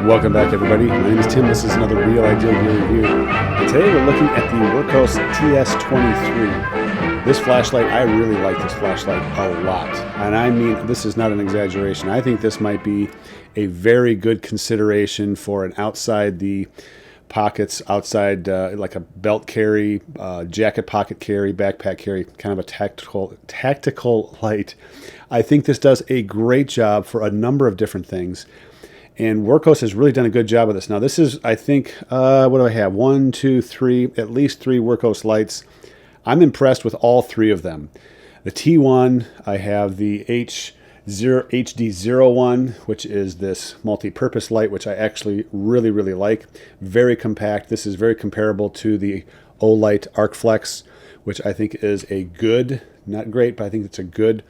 Welcome back, everybody. My name is Tim. This is another Real Ideal Gear review. And today we're looking at the Wurkkos TS23. This flashlight, I really like this flashlight a lot. And I mean, this is not an exaggeration. I think this might be a very good consideration for an outside the pockets, outside like a belt carry, jacket pocket carry, backpack carry, kind of a tactical light. I think this does a great job for a number of different things. And Wurkkos has really done a good job of this. Now this is, I think, what do I have? 1, 2, 3, at least 3 Wurkkos lights. I'm impressed with all 3 of them. The T1, I have the HD01, which is this multi-purpose light, which I actually really like. Very compact. This is very comparable to the Olight Arcflex, which I think is a good, not great, but I think it's a good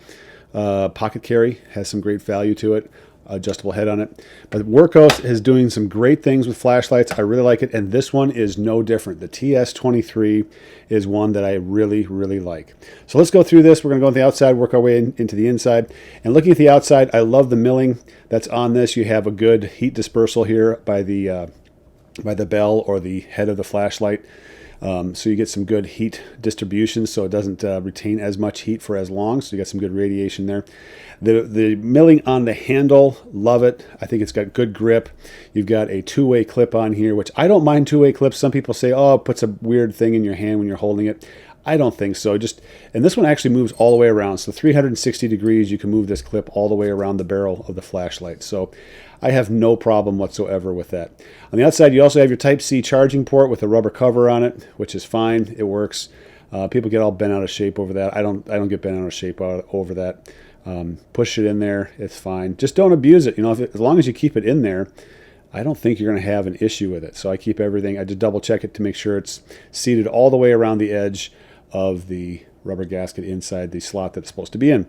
pocket carry. Has some great value to it. Adjustable head on it. But Wurkkos is doing some great things with flashlights. I really like it, and this one is no different. The TS23 is one that I really like. So let's go through this. We're going to go on the outside, work our way into the inside. And looking at the outside, I love the milling that's on this. You have a good heat dispersal here by the bell or the head of the flashlight. So you get some good heat distribution, so it doesn't retain as much heat for as long, so you got some good radiation there. The milling on the handle, love it. I think it's got good grip. You've got a two-way clip on here, which I don't mind two-way clips. Some people say, oh, it puts a weird thing in your hand when you're holding it. I don't think so. And this one actually moves all the way around. So 360 degrees, you can move this clip all the way around the barrel of the flashlight. So I have no problem whatsoever with that. On the outside, you also have your Type-C charging port with a rubber cover on it, which is fine. It works. People get all bent out of shape over that. I don't get bent out of shape over that. Push it in there. It's fine. Just don't abuse it. You know, as long as you keep it in there, I don't think you're going to have an issue with it. So I keep everything. I just double check it to make sure it's seated all the way around the edge of the rubber gasket inside the slot that it's supposed to be in.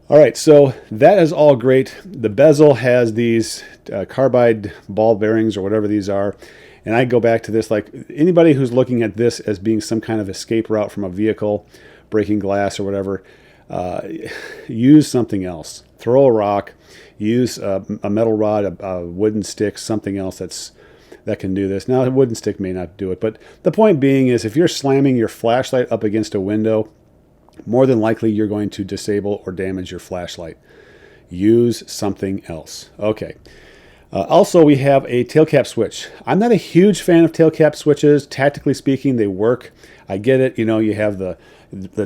All right, so that is all great. The bezel has these carbide ball bearings or whatever these are. And I go back to this, like anybody who's looking at this as being some kind of escape route from a vehicle, breaking glass or whatever, use something else. Throw a rock, use a metal rod, a wooden stick, something else that can do this. Now, a wooden stick may not do it, but the point being is if you're slamming your flashlight up against a window, more than likely you're going to disable or damage your flashlight. Use something else. Okay. Also, we have a tail cap switch. I'm not a huge fan of tail cap switches. Tactically speaking, they work. I get it. You know, you have the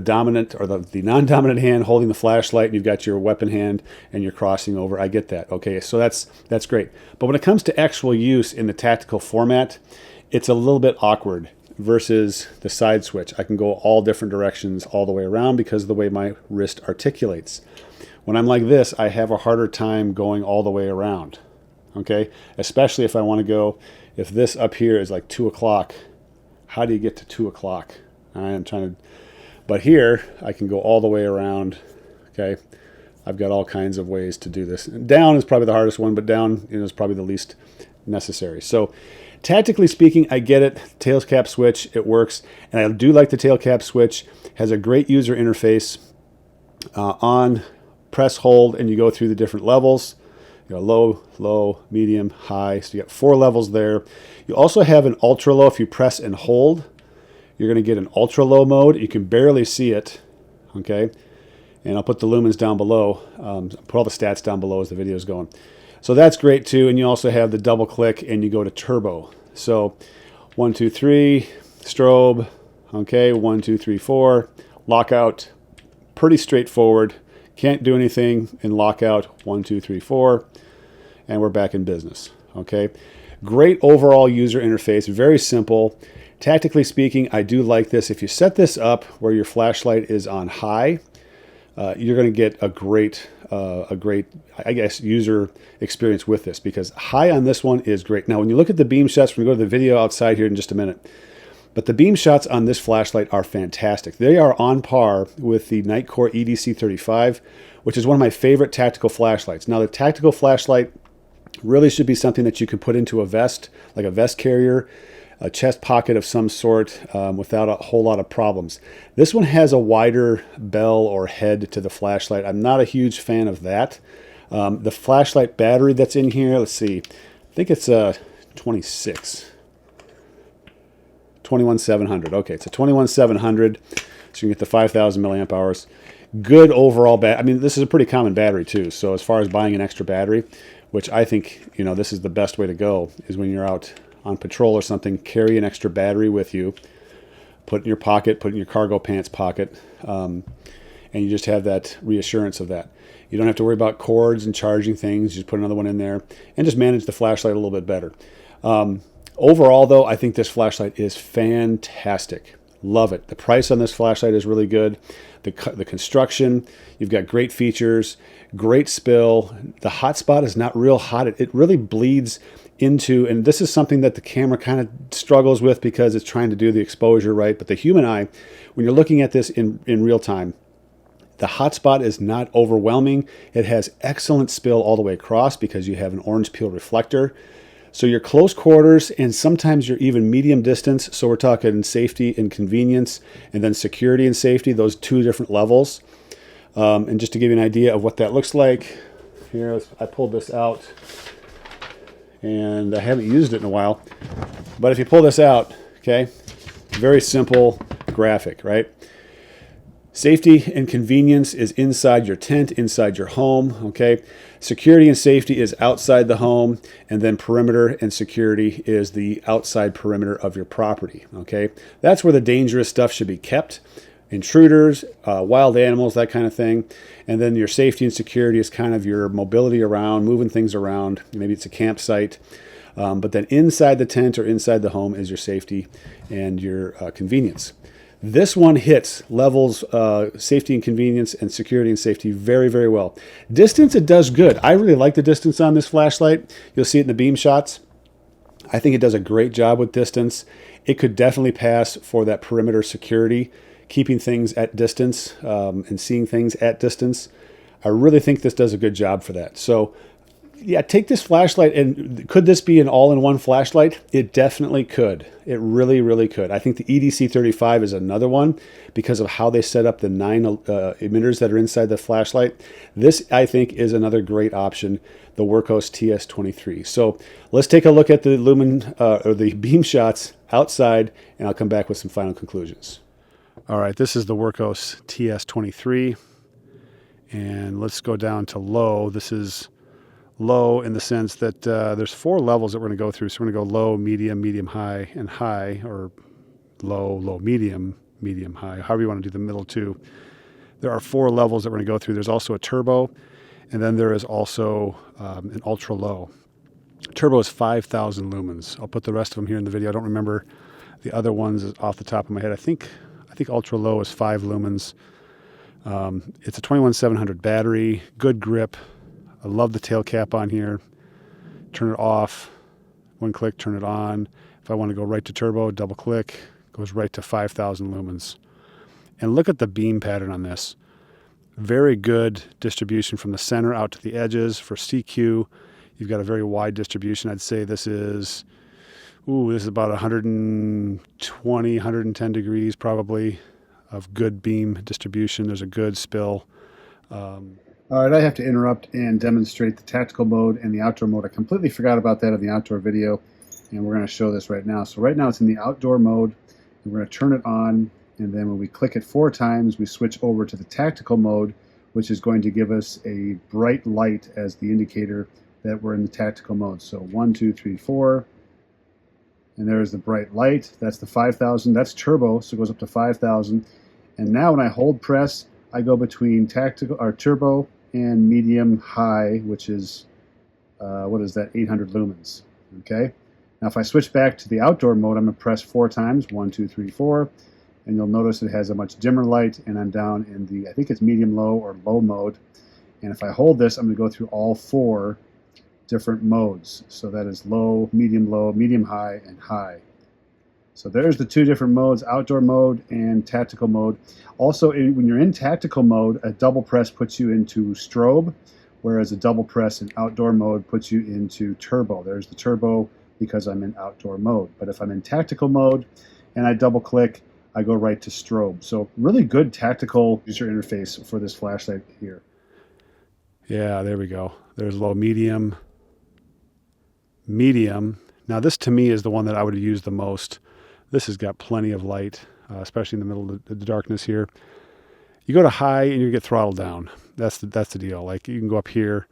dominant or the non-dominant hand holding the flashlight, and you've got your weapon hand, and you're crossing over. I get that. Okay, so that's great. But when it comes to actual use in the tactical format, it's a little bit awkward versus the side switch. I can go all different directions all the way around because of the way my wrist articulates. When I'm like this, I have a harder time going all the way around. Okay, especially if I want to go, if this up here is like 2 o'clock, how do you get to 2 o'clock? I'm trying to, but here I can go all the way around. Okay, I've got all kinds of ways to do this. Down is probably the hardest one, but down is probably the least necessary. So tactically speaking, I get it. Tail cap switch, it works. And I do like the tail cap switch. Has a great user interface. On, press, hold, and you go through the different levels. You know, low, medium, high. So you got 4 levels there. You also have an ultra low. If you press and hold, you're going to get an ultra low mode. You can barely see it. Okay. And I'll put the lumens down below. Put all the stats down below as the video is going. So that's great too. And you also have the double click and you go to turbo. So 1, 2, 3, strobe. Okay. 1, 2, 3, 4, lockout. Pretty straightforward. Can't do anything in lockout. 1, 2, 3, 4. And we're back in business. Okay. Great overall user interface. Very simple. Tactically speaking, I do like this. If you set this up where your flashlight is on high, you're going to get a great, I guess, user experience with this because high on this one is great. Now, when you look at the beam shots, we're going to go to the video outside here in just a minute. But the beam shots on this flashlight are fantastic. They are on par with the Nitecore EDC35, which is one of my favorite tactical flashlights. Now, the tactical flashlight really should be something that you can put into a vest, like a vest carrier, a chest pocket of some sort without a whole lot of problems. This one has a wider bell or head to the flashlight. I'm not a huge fan of that. The flashlight battery that's in here, let's see, I think it's 26. 21700. Okay, it's a 21700. So you can get the 5000 milliamp hours. Good overall I mean, this is a pretty common battery too. So as far as buying an extra battery, which I think, you know, this is the best way to go, is when you're out on patrol or something, carry an extra battery with you, put in your pocket, put in your cargo pants pocket, and you just have that reassurance of that. You don't have to worry about cords and charging things. You just put another one in there and just manage the flashlight a little bit better. Overall, though, I think this flashlight is fantastic. Love it. The price on this flashlight is really good. The construction, you've got great features, great spill. The hotspot is not real hot. It really bleeds into, and this is something that the camera kind of struggles with because it's trying to do the exposure right. But the human eye, when you're looking at this in real time, the hotspot is not overwhelming. It has excellent spill all the way across because you have an orange peel reflector. So you're close quarters, and sometimes you're even medium distance. So we're talking safety and convenience, and then security and safety, those two different levels. And just to give you an idea of what that looks like, here, I pulled this out, and I haven't used it in a while. But if you pull this out, okay, very simple graphic, right? Safety and convenience is inside your tent, inside your home, okay? Security and safety is outside the home, and then perimeter and security is the outside perimeter of your property, okay? That's where the dangerous stuff should be kept. Intruders, wild animals, that kind of thing. And then your safety and security is kind of your mobility around, moving things around. Maybe it's a campsite. But then inside the tent or inside the home is your safety and your convenience. This one hits levels safety and convenience and security and safety very, very well. Distance, it does good. I really like the distance on this flashlight. You'll see it in the beam shots. I think it does a great job with distance. It could definitely pass for that perimeter security, keeping things at distance and seeing things at distance. I really think this does a good job for that. So yeah, take this flashlight, and could this be an all-in-one flashlight? It definitely could. It really, really could. I think the EDC35 is another one because of how they set up the 9 emitters that are inside the flashlight. This, I think, is another great option, the Wurkkos TS23. So let's take a look at the lumen or the beam shots outside, and I'll come back with some final conclusions. All right, this is the Wurkkos TS23, and let's go down to low. This is low in the sense that there's 4 levels that we're going to go through. So we're going to go low, medium, medium, high, and high, or low, low, medium, medium, high, however you want to do the middle two. There are 4 levels that we're going to go through. There's also a turbo, and then there is also an ultra low. Turbo is 5,000 lumens. I'll put the rest of them here in the video. I don't remember the other ones off the top of my head. I think ultra low is 5 lumens. It's a 21700 battery, good grip. I love the tail cap on here. Turn it off, one click, turn it on. If I want to go right to turbo, double click, goes right to 5,000 lumens. And look at the beam pattern on this. Very good distribution from the center out to the edges. For CQ, you've got a very wide distribution. I'd say this is about 120, 110 degrees probably of good beam distribution. There's a good spill. All right, I have to interrupt and demonstrate the tactical mode and the outdoor mode. I completely forgot about that in the outdoor video, and we're going to show this right now. So right now it's in the outdoor mode, and we're going to turn it on, and then when we click it 4 times, we switch over to the tactical mode, which is going to give us a bright light as the indicator that we're in the tactical mode. So 1, 2, 3, 4, and there's the bright light. That's the 5,000. That's turbo, so it goes up to 5,000. And now when I hold press, I go between tactical or turbo and medium high, which is, what is that, 800 lumens, okay? Now if I switch back to the outdoor mode, I'm going to press 4 times, 1, 2, 3, 4, and you'll notice it has a much dimmer light, and I'm down in the, I think it's medium low or low mode. And if I hold this, I'm going to go through all 4 different modes. So that is low, medium high, and high. So there's the 2 different modes, outdoor mode and tactical mode. Also, when you're in tactical mode, a double press puts you into strobe, whereas a double press in outdoor mode puts you into turbo. There's the turbo because I'm in outdoor mode. But if I'm in tactical mode and I double click, I go right to strobe. So really good tactical user interface for this flashlight here. Yeah, there we go. There's low, medium, medium. Now this to me is the one that I would use the most. This has got plenty of light, especially in the middle of the darkness here. You go to high and you get throttled down. That's the deal. Like you can go up here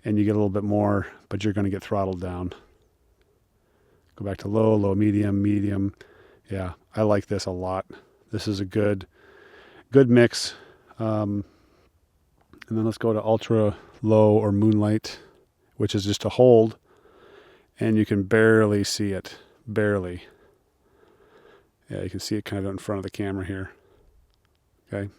and you get a little bit more, but you're going to get throttled down. Go back to low, low, medium, medium. Yeah, I like this a lot. This is a good mix. And then let's go to ultra low or moonlight, which is just a hold, and you can barely see it. Barely. Yeah, you can see it kind of in front of the camera here. Okay.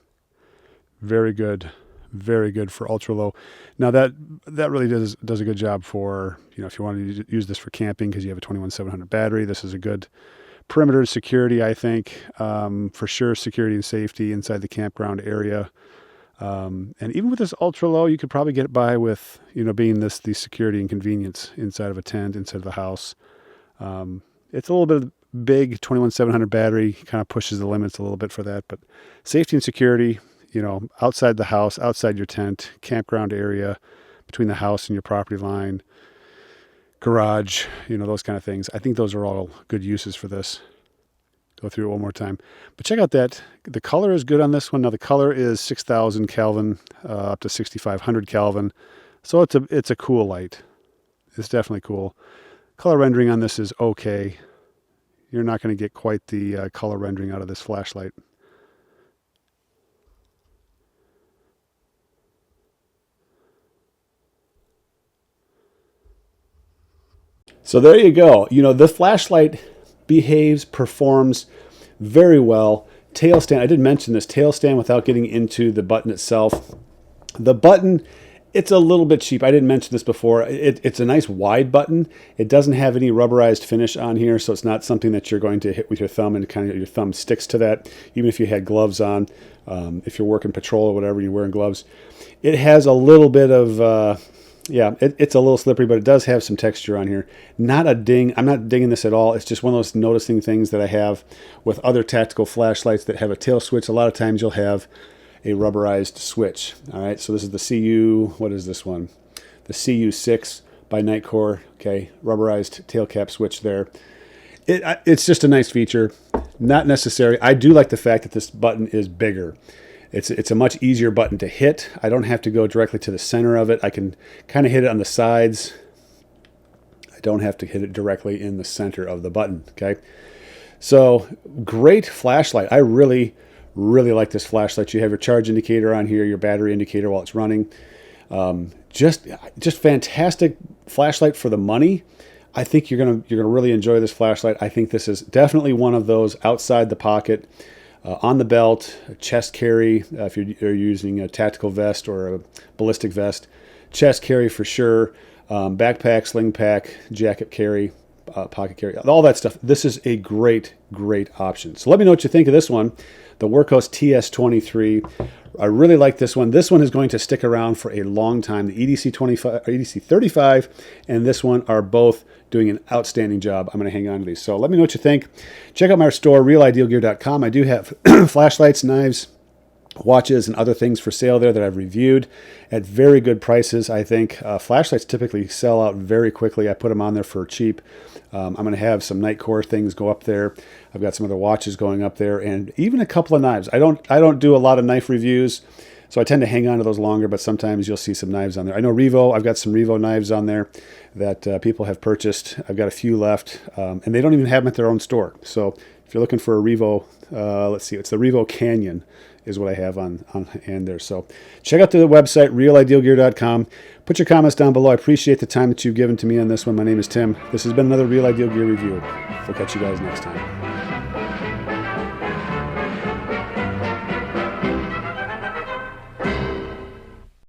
Very good. Very good for ultra low. Now that really does a good job for, if you want to use this for camping because you have a 21700 battery. This is a good perimeter security, I think, for sure. Security and safety inside the campground area. And even with this ultra low, you could probably get by with, being the security and convenience inside of a tent, inside of the house. It's a little bit big, 21700 battery kind of pushes the limits a little bit for that, but safety and security, outside the house, outside your tent, campground area, between the house and your property line, garage, those kind of things. I think those are all good uses for this. Go through it one more time. But check out that. The color is good on this one. Now the color is 6,000 Kelvin up to 6,500 Kelvin. So it's a cool light. It's definitely cool. Color rendering on this is okay. You're not going to get quite the color rendering out of this flashlight. So there you go. The flashlight performs very well. Tail stand, I did mention this tail stand without getting into the button itself. The button, it's a little bit cheap. I didn't mention this before. It's a nice wide button. It doesn't have any rubberized finish on here, so it's not something that you're going to hit with your thumb and kind of your thumb sticks to that, even if you had gloves on. If you're working patrol or whatever, you're wearing gloves. It has a little bit of... it's a little slippery, but it does have some texture on here. Not a ding. I'm not dinging this at all. It's just one of those noticing things that I have with other tactical flashlights that have a tail switch. A lot of times you'll have a rubberized switch. All right, so this is the CU, what is this one? The CU6 by Nitecore. Okay, rubberized tail cap switch there. It's just a nice feature. Not necessary. I do like the fact that this button is bigger. It's a much easier button to hit. I don't have to go directly to the center of it. I can kind of hit it on the sides. I don't have to hit it directly in the center of the button, okay? So, great flashlight. I really, really like this flashlight. You have your charge indicator on here, your battery indicator while it's running. Just fantastic flashlight for the money. I think you're gonna really enjoy this flashlight. I think this is definitely one of those outside the pocket, on the belt, chest carry, if you're using a tactical vest or a ballistic vest, chest carry for sure, backpack, sling pack, jacket carry, pocket carry, all that stuff. This is a great option. So let me know what you think of this one, the Wurkkos TS23. I really like this one. This one is going to stick around for a long time. The EDC35 and this one are both doing an outstanding job. I'm going to hang on to these. So let me know what you think. Check out my store, realidealgear.com. I do have flashlights, knives, watches, and other things for sale there that I've reviewed at very good prices, I think. Flashlights typically sell out very quickly. I put them on there for cheap. I'm going to have some Nitecore things go up there. I've got some other watches going up there, and even a couple of knives. I don't do a lot of knife reviews, so I tend to hang on to those longer, but sometimes you'll see some knives on there. I know Revo, I've got some Revo knives on there that people have purchased. I've got a few left, and they don't even have them at their own store. So if you're looking for a Revo, let's see, it's the Revo Canyon is what I have on hand there. So check out the website, realidealgear.com. Put your comments down below. I appreciate the time that you've given to me on this one. My name is Tim. This has been another Real Ideal Gear review. We'll catch you guys next time.